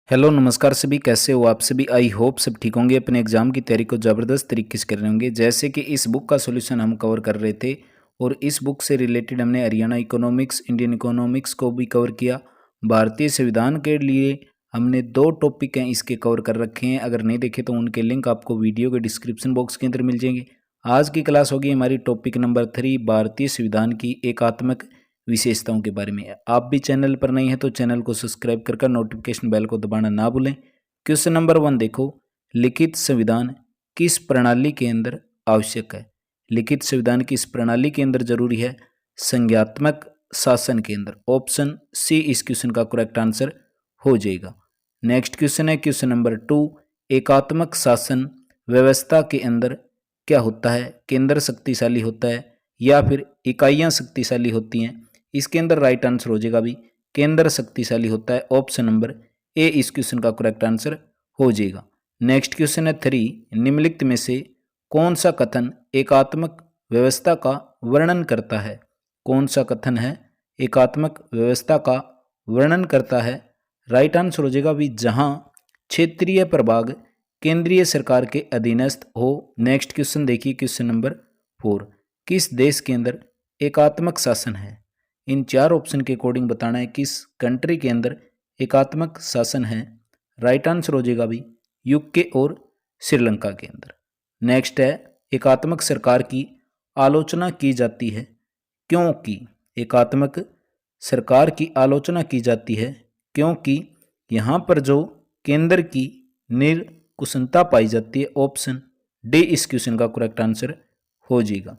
Hello नमस्कार सभी, कैसे हो आप सभी। आई होप सब ठीक होंगे, अपने एग्जाम की तैयारी को ज़बरदस्त तरीके से कर रहे होंगे। जैसे कि इस बुक का सॉल्यूशन हम कवर कर रहे थे और इस बुक से रिलेटेड हमने हरियाणा इकोनॉमिक्स, इंडियन इकोनॉमिक्स को भी कवर किया। भारतीय संविधान के लिए हमने 2 टॉपिक हैं इसके कवर कर रखे हैं। अगर नहीं देखे तो उनके लिंक आपको वीडियो के डिस्क्रिप्शन बॉक्स के अंदर मिल जाएंगे। आज की क्लास होगी हमारी टॉपिक नंबर 3, भारतीय संविधान की एकात्मक विशेषताओं के बारे में। आप भी चैनल पर नए हैं तो चैनल को सब्सक्राइब कर नोटिफिकेशन बेल को दबाना ना भूलें। क्वेश्चन नंबर 1 देखो, लिखित संविधान किस प्रणाली के अंदर आवश्यक है। लिखित संविधान किस प्रणाली के अंदर जरूरी है? संज्ञात्मक शासन के अंदर। ऑप्शन सी इस क्वेश्चन का करेक्ट आंसर हो जाएगा। नेक्स्ट क्वेश्चन है क्वेश्चन नंबर 2, एकात्मक शासन व्यवस्था के अंदर क्या होता है? केंद्र शक्तिशाली होता है या फिर इकाइयां शक्तिशाली होती हैं? इसके अंदर राइट आंसर हो जाएगा भी केंद्र शक्तिशाली होता है। ऑप्शन नंबर ए इस क्वेश्चन का करेक्ट आंसर हो जाएगा। नेक्स्ट क्वेश्चन है 3, निम्नलिखित में से कौन सा कथन एकात्मक व्यवस्था का वर्णन करता है? कौन सा कथन है एकात्मक व्यवस्था का वर्णन करता है? राइट आंसर हो जाएगा भी जहां क्षेत्रीय प्रभाग केंद्रीय सरकार के अधीनस्थ हो। नेक्स्ट क्वेश्चन देखिए क्वेश्चन नंबर 4, किस देश के अंदर एकात्मक शासन है? इन 4 ऑप्शन के अकॉर्डिंग बताना है किस कंट्री के अंदर एकात्मक शासन है। राइट आंसर हो जाएगा भी यूके और श्रीलंका के अंदर। नेक्स्ट है, एकात्मक सरकार की आलोचना की जाती है क्योंकि? एकात्मक सरकार की आलोचना की जाती है क्योंकि यहाँ पर जो केंद्र की निर्कुशलता पाई जाती है। ऑप्शन डी इस क्वेश्चन का करेक्ट आंसर हो जाएगा।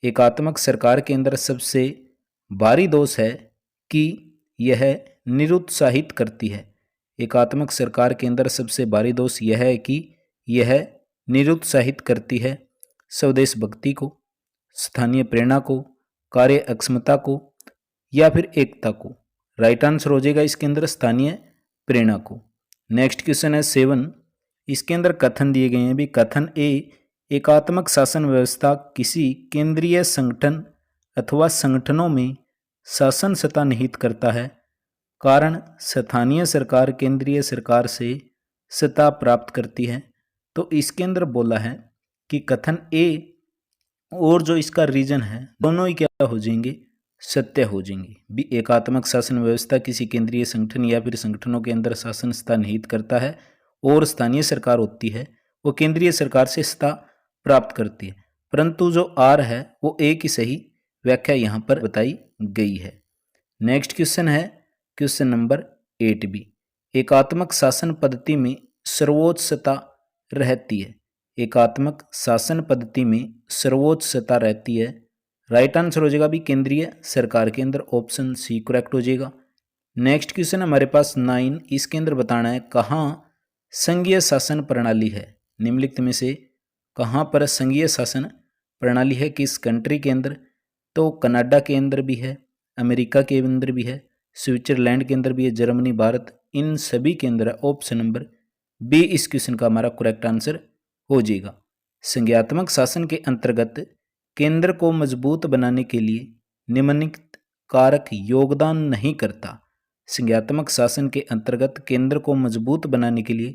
एकात्मक सरकार के अंदर सबसे भारी दोष है कि यह निरुत्साहित करती है। एकात्मक सरकार के अंदर सबसे भारी दोष यह है कि यह निरुत्साहित करती है स्वदेश भक्ति को, स्थानीय प्रेरणा को, कार्य अक्षमता को या फिर एकता को। राइट आंसर हो जाएगा इसके अंदर स्थानीय प्रेरणा को। नेक्स्ट क्वेश्चन है 7, इसके अंदर कथन दिए गए हैं भी। कथन ए, एकात्मक शासन व्यवस्था किसी केंद्रीय संगठन अथवा संगठनों में शासन सत्ता निहित करता है, कारण स्थानीय सरकार केंद्रीय सरकार से सत्ता प्राप्त करती है। तो इसके अंदर बोला है कि कथन ए और जो इसका रीजन है दोनों ही क्या हो जाएंगे? सत्य हो जाएंगे। भी एकात्मक शासन व्यवस्था किसी केंद्रीय संगठन या फिर संगठनों के अंदर शासन सत्ता निहित करता है और स्थानीय सरकार होती है वो केंद्रीय सरकार से सत्ता प्राप्त करती है। परंतु जो आर है वो ए की सही व्याख्या यहाँ पर बताई गई है। नेक्स्ट क्वेश्चन है क्वेश्चन नंबर 8 बी, एकात्मक शासन पद्धति में सर्वोच्च सत्ता रहती है। एकात्मक शासन पद्धति में सर्वोच्च सत्ता रहती है। राइट आंसर हो जाएगा भी केंद्रीय सरकार के अंदर। ऑप्शन सी करेक्ट हो जाएगा। नेक्स्ट क्वेश्चन हमारे पास 9, इसके अंदर बताना है कहाँ संघीय शासन प्रणाली है। निम्नलिखित में से कहाँ पर संघीय शासन प्रणाली है? किस कंट्री के अंदर? तो कनाडा के अंदर भी है, अमेरिका के अंदर भी है, स्विट्जरलैंड के अंदर भी है, जर्मनी, भारत, इन सभी के अंदर है। ऑप्शन नंबर बी इस क्वेश्चन का हमारा करेक्ट आंसर हो जाएगा। संज्ञात्मक शासन के अंतर्गत केंद्र को मजबूत बनाने के लिए निम्नलिखित कारक योगदान नहीं करता। संज्ञात्मक शासन के अंतर्गत केंद्र को मजबूत बनाने के लिए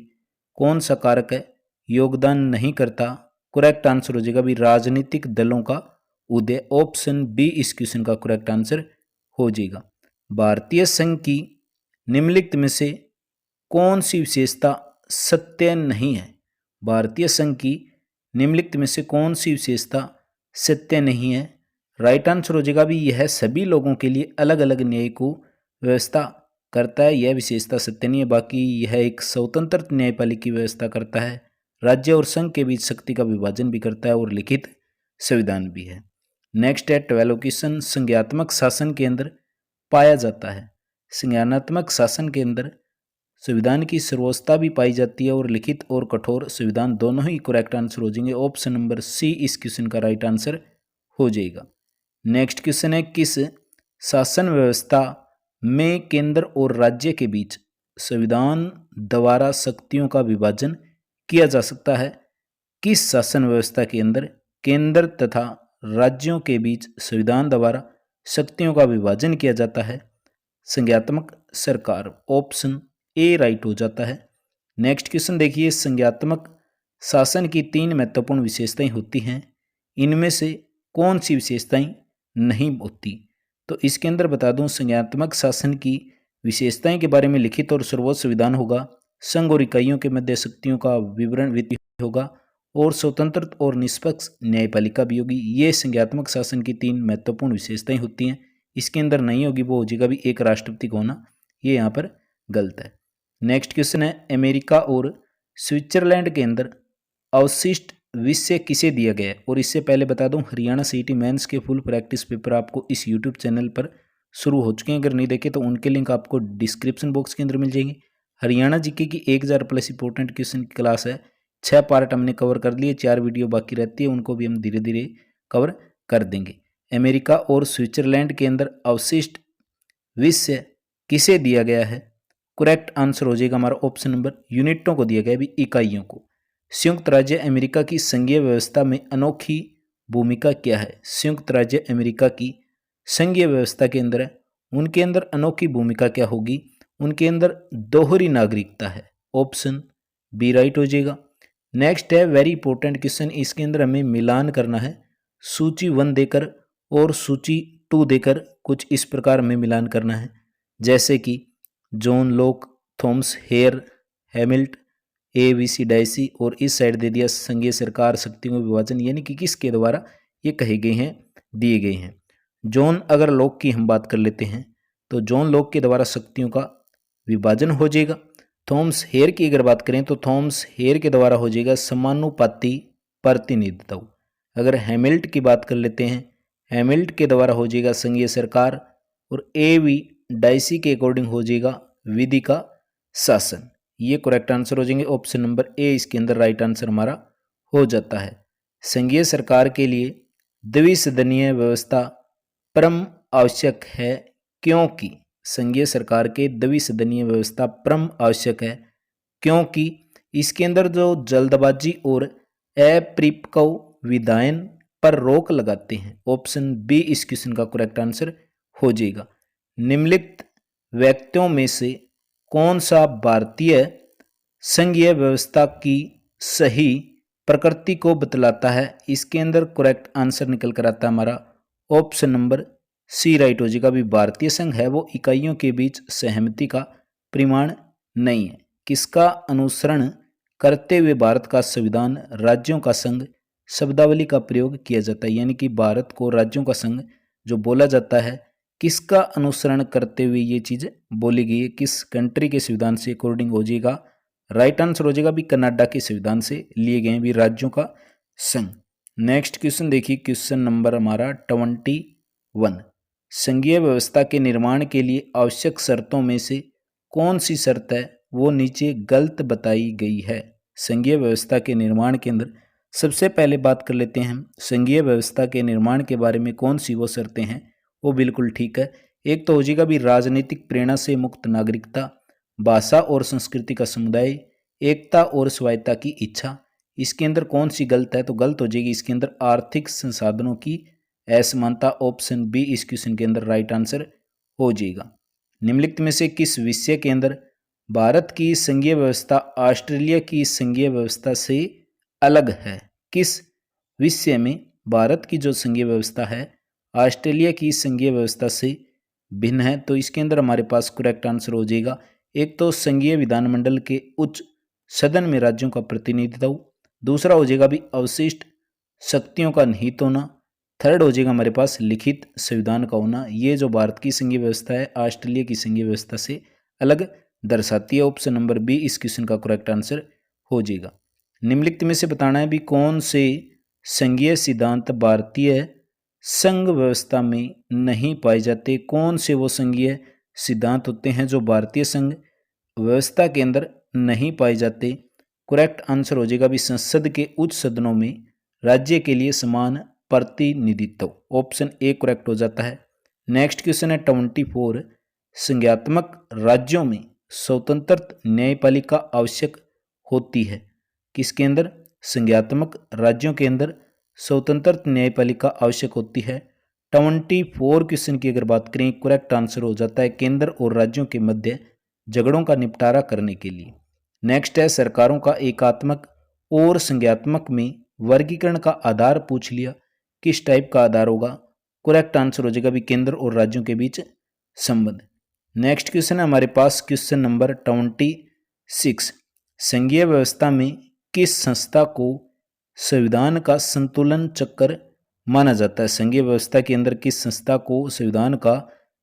कौन सा कारक है योगदान नहीं करता? करेक्ट आंसर हो जाएगा भी राजनीतिक दलों का उदय। ऑप्शन बी इस क्वेश्चन का करेक्ट आंसर हो जाएगा। भारतीय संघ की निम्नलिखित में से कौन सी विशेषता सत्य नहीं है? भारतीय संघ की निम्नलिखित में से कौन सी विशेषता सत्य नहीं है? राइट आंसर हो जाएगा भी यह सभी लोगों के लिए अलग अलग न्याय को व्यवस्था करता है। यह विशेषता सत्य नहीं है। बाकी यह एक स्वतंत्र न्यायपालिका की व्यवस्था करता है, राज्य और संघ के बीच शक्ति का विभाजन भी करता है और लिखित संविधान भी है। नेक्स्ट है 12 क्वेश्चन, संज्ञात्मक शासन के अंदर पाया जाता है। संज्ञानात्मक शासन के अंदर संविधान की सर्वोच्चता भी पाई जाती है और लिखित और कठोर संविधान दोनों ही करेक्ट आंसर हो जाएंगे। ऑप्शन नंबर सी इस क्वेश्चन का राइट आंसर हो जाएगा। नेक्स्ट क्वेश्चन है, किस शासन व्यवस्था में केंद्र और राज्य के बीच संविधान द्वारा शक्तियों का विभाजन किया जा सकता है? किस शासन व्यवस्था के अंदर केंद्र तथा राज्यों के बीच संविधान द्वारा शक्तियों का विभाजन किया जाता है? संज्ञात्मक सरकार। ऑप्शन ए राइट हो जाता है। नेक्स्ट क्वेश्चन देखिए, संज्ञात्मक शासन की 3 महत्वपूर्ण विशेषताएं होती हैं, इनमें से कौन सी विशेषताएं नहीं होती? तो इसके अंदर बता दूं, संज्ञात्मक शासन की विशेषताएं के बारे में लिखित और सर्वोच्च संविधान होगा, संघ और इकाइयों के मध्य शक्तियों का विवरण विधि होगा और स्वतंत्र और निष्पक्ष न्यायपालिका भी होगी। ये संज्ञात्मक शासन की 3 महत्वपूर्ण विशेषताएं होती हैं। इसके अंदर नहीं होगी वो हो जाएगा भी एक राष्ट्रपति का होना, ये यहाँ पर गलत है। नेक्स्ट क्वेश्चन है, अमेरिका और स्विट्जरलैंड के अंदर अवशिष्ट विषय किसे दिया गया है? और इससे पहले बता दूं, हरियाणा सीईटी मेंस के फुल प्रैक्टिस पेपर आपको इस यूट्यूब चैनल पर शुरू हो चुके हैं। अगर नहीं देखे तो उनके लिंक आपको डिस्क्रिप्शन बॉक्स के अंदर मिल जाएंगे। हरियाणा जीके की 1000 प्लस इंपॉर्टेंट क्वेश्चन की क्लास है, 6 पार्ट हमने कवर कर लिए, 4 वीडियो बाकी रहती है, उनको भी हम धीरे धीरे कवर कर देंगे। अमेरिका और स्विट्जरलैंड के अंदर अवशिष्ट विषय किसे दिया गया है? करेक्ट आंसर हो जाएगा हमारा ऑप्शन नंबर, यूनिटों को दिया गया है भी, इकाइयों को। संयुक्त राज्य अमेरिका की संघीय व्यवस्था में अनोखी भूमिका क्या है? संयुक्त राज्य अमेरिका की संघीय व्यवस्था के अंदर उनके अंदर अनोखी भूमिका क्या होगी? उनके अंदर दोहरी नागरिकता है, ऑप्शन बी राइट हो जाएगा। नेक्स्ट है वेरी इंपॉर्टेंट क्वेश्चन, इसके अंदर हमें मिलान करना है, सूची 1 देकर और सूची 2 देकर कुछ इस प्रकार हमें मिलान करना है, जैसे कि John Locke, Thomas Hare, Hamilton, A B C Dicey, और इस साइड दे दिया संघीय सरकार शक्तियों का विभाजन, यानी कि किसके द्वारा ये कहे गए हैं, दिए गए हैं। जॉन अगर लॉक की हम बात कर लेते हैं तो जॉन लॉक के द्वारा शक्तियों का विभाजन हो जाएगा। थॉमस हेयर की अगर बात करें तो थॉमस हेयर के द्वारा हो जाएगा समानुपाती प्रतिनिधित्व। अगर हैमिल्ट की बात कर लेते हैं, हैमिल्ट के द्वारा हो जाएगा संघीय सरकार, और ए वी डाइसी के अकॉर्डिंग हो जाएगा विधि का शासन। ये करेक्ट आंसर हो जाएंगे, ऑप्शन नंबर ए इसके अंदर राइट आंसर हमारा हो जाता है। संघीय सरकार के लिए द्विसदनीय व्यवस्था परम आवश्यक है, क्योंकि संघीय सरकार के द्विसदनीय व्यवस्था परम आवश्यक है क्योंकि इसके अंदर जो जल्दबाजी और अप्रिपक्व विधायन पर रोक लगाते हैं। ऑप्शन बी इस क्वेश्चन का करेक्ट आंसर हो जाएगा। निम्नलिखित व्यक्तियों में से कौन सा भारतीय संघीय व्यवस्था की सही प्रकृति को बतलाता है? इसके अंदर करेक्ट आंसर निकल कर आता है हमारा ऑप्शन नंबर सी राइट हो जाएगा। भी भारतीय संघ है वो इकाइयों के बीच सहमति का प्रमाण नहीं है। किसका अनुसरण करते हुए भारत का संविधान राज्यों का संघ शब्दावली का प्रयोग किया जाता है? यानी कि भारत को राज्यों का संघ जो बोला जाता है, किसका अनुसरण करते हुए ये चीज बोली गई है, किस कंट्री के संविधान से अकॉर्डिंग हो जाएगा? राइट आंसर हो जाएगा भी कनाडा के संविधान से लिए गए भी राज्यों का संघ। नेक्स्ट क्वेश्चन देखिए, क्वेश्चन नंबर हमारा 21। संघीय व्यवस्था के निर्माण के लिए आवश्यक शर्तों में से कौन सी शर्त है वो नीचे गलत बताई गई है? संघीय व्यवस्था के निर्माण के अंदर सबसे पहले बात कर लेते हैं हम संघीय व्यवस्था के निर्माण के बारे में कौन सी वो शर्तें हैं, वो बिल्कुल ठीक है। एक तो हो जाएगा भी राजनीतिक प्रेरणा से मुक्त नागरिकता, भाषा और संस्कृति का समुदाय, एकता और स्वायत्ता की इच्छा। इसके अंदर कौन सी गलत है? तो गलत हो जाएगी इसके अंदर आर्थिक संसाधनों की असमानता। ऑप्शन बी इस क्वेश्चन के अंदर राइट आंसर हो जाएगा। निम्नलिखित में से किस विषय के अंदर भारत की संघीय व्यवस्था ऑस्ट्रेलिया की संघीय व्यवस्था से अलग है? किस विषय में भारत की जो संघीय व्यवस्था है ऑस्ट्रेलिया की संघीय व्यवस्था से भिन्न है? तो इसके अंदर हमारे पास करेक्ट आंसर हो जाएगा। एक तो संघीय विधानमंडल के उच्च सदन में राज्यों का प्रतिनिधित्व, दूसरा हो जाएगा भी अवशिष्ट शक्तियों का निहित होना, थर्ड हो जाएगा हमारे पास लिखित संविधान का होना। ये जो भारत की संघीय व्यवस्था है ऑस्ट्रेलिया की संघीय व्यवस्था से अलग दर्शाती है। ऑप्शन नंबर बी इस क्वेश्चन का करेक्ट आंसर हो जाएगा। निम्नलिखित में से बताना है भी कौन से संघीय सिद्धांत भारतीय संघ व्यवस्था में नहीं पाए जाते? कौन से वो संघीय सिद्धांत होते हैं जो भारतीय संघ व्यवस्था के अंदर नहीं पाए जाते? करेक्ट आंसर हो जाएगा भी संसद के उच्च सदनों में राज्य के लिए समान प्रतिनिधित्व। ऑप्शन ए करेक्ट हो जाता है। नेक्स्ट क्वेश्चन है 24। संज्ञात्मक राज्यों में स्वतंत्र न्यायपालिका आवश्यक होती है? किसके अंदर? संज्ञात्मक राज्यों के अंदर स्वतंत्र न्यायपालिका आवश्यक होती है। 24 क्वेश्चन की अगर बात करें करेक्ट आंसर हो जाता है केंद्र और राज्यों के मध्य झगड़ों का निपटारा करने के लिए। नेक्स्ट है सरकारों का एकात्मक और संज्ञात्मक में वर्गीकरण का आधार पूछ लिया, किस टाइप का आधार होगा। करेक्ट आंसर हो जाएगा भी केंद्र और राज्यों के बीच संबंध। नेक्स्ट क्वेश्चन है हमारे पास क्वेश्चन नंबर 26। संघीय व्यवस्था में किस संस्था को संविधान का संतुलन चक्र माना जाता है। संघीय व्यवस्था के अंदर किस संस्था को संविधान का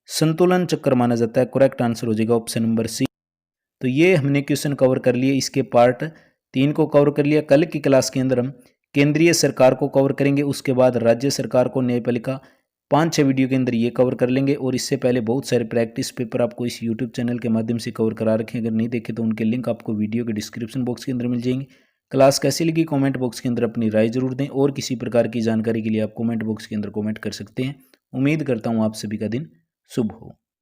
संतुलन चक्र माना जाता है। करेक्ट आंसर हो जाएगा ऑप्शन नंबर सी। तो ये हमने क्वेश्चन कवर कर लिए, इसके पार्ट 3 को कवर कर लिया। कल की क्लास के अंदर हम केंद्रीय सरकार को कवर करेंगे, उसके बाद राज्य सरकार को, न्यायपालिका, 5-6 वीडियो के अंदर ये कवर कर लेंगे। और इससे पहले बहुत सारे प्रैक्टिस पेपर आपको इस यूट्यूब चैनल के माध्यम से कवर करा रखे हैं, अगर नहीं देखे तो उनके लिंक आपको वीडियो के डिस्क्रिप्शन बॉक्स के अंदर मिल जाएंगे। क्लास कैसी लगी कमेंट बॉक्स के अंदर अपनी राय जरूर दें, और किसी प्रकार की जानकारी के लिए आप कमेंट बॉक्स के अंदर कमेंट कर सकते हैं। उम्मीद करता हूँ आप सभी का दिन शुभ हो।